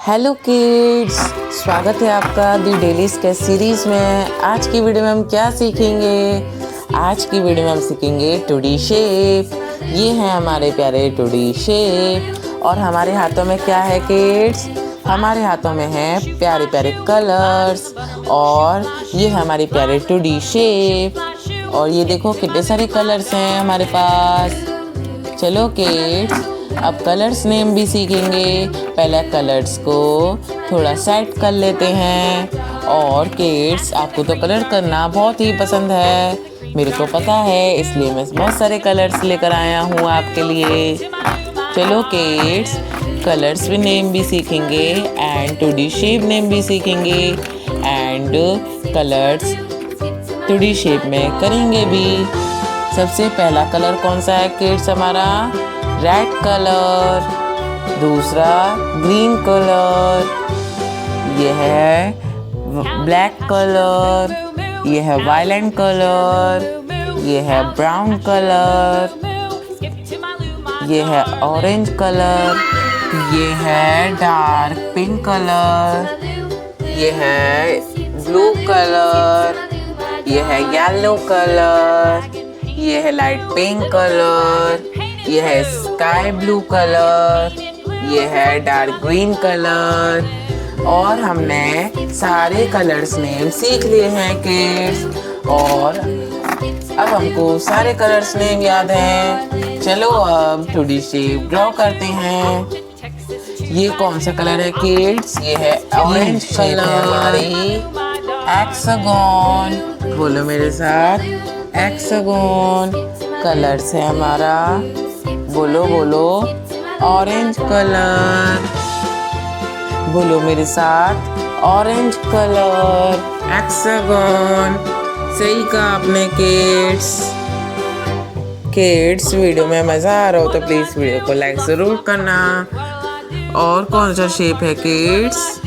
Hello kids, स्वागत है आपका दी डेली स्केच सीरीज में। आज की वीडियो में हम क्या सीखेंगे? आज की वीडियो में हम सीखेंगे 2D शेप। ये हैं हमारे प्यारे 2D शेप। और हमारे हाथों में क्या है किड्स? हमारे हाथों में हैं प्यारे प्यारे कलर्स और ये है हमारी प्यारे 2D शेप। और ये देखो कितने सारे कलर्स हैं हमारे पास। चलो किड्स, अब कलर्स नेम भी सीखेंगे। पहले कलर्स को थोड़ा सेट कर लेते हैं। और किड्स, आपको तो कलर करना बहुत ही पसंद है, मेरे को पता है, इसलिए मैं बहुत सारे कलर्स लेकर आया हूँ आपके लिए। चलो किड्स, कलर्स भी नेम भी सीखेंगे एंड 2D शेप नेम भी सीखेंगे एंड कलर्स 2D शेप में करेंगे भी। सबसे पहला कलर कौन सा है किड्स? हमारा रेड कलर। दूसरा ग्रीन कलर। ये है ब्लैक कलर। ये है वायलेट कलर। ये है ब्राउन कलर। ये है ऑरेंज कलर। ये है डार्क पिंक कलर। ये है ब्लू कलर। ये है येलो कलर। ये है लाइट पिंक कलर। ये है स्काई ब्लू कलर। ये है डार्क ग्रीन कलर। और हमने सारे कलर्स नेम सीख लिए हैं किड्स। और अब हमको सारे कलर्स नेम याद हैं। चलो अब 2D शेप ड्रॉ करते हैं। ये कौन सा कलर है किड्स? ये है ऑरेंज कलर। हेक्सागोन, बोलो मेरे साथ, हेक्सागोन कलर्स है हमारा। बोलो बोलो, ऑरेंज कलर। बोलो मेरे साथ, ऑरेंज कलर, हेक्सागोन। सही कहा आपने किड्स। किड्स, वीडियो में मज़ा आ रहा हो तो प्लीज़ वीडियो को लाइक ज़रूर करना। और कौन सा शेप है किड्स?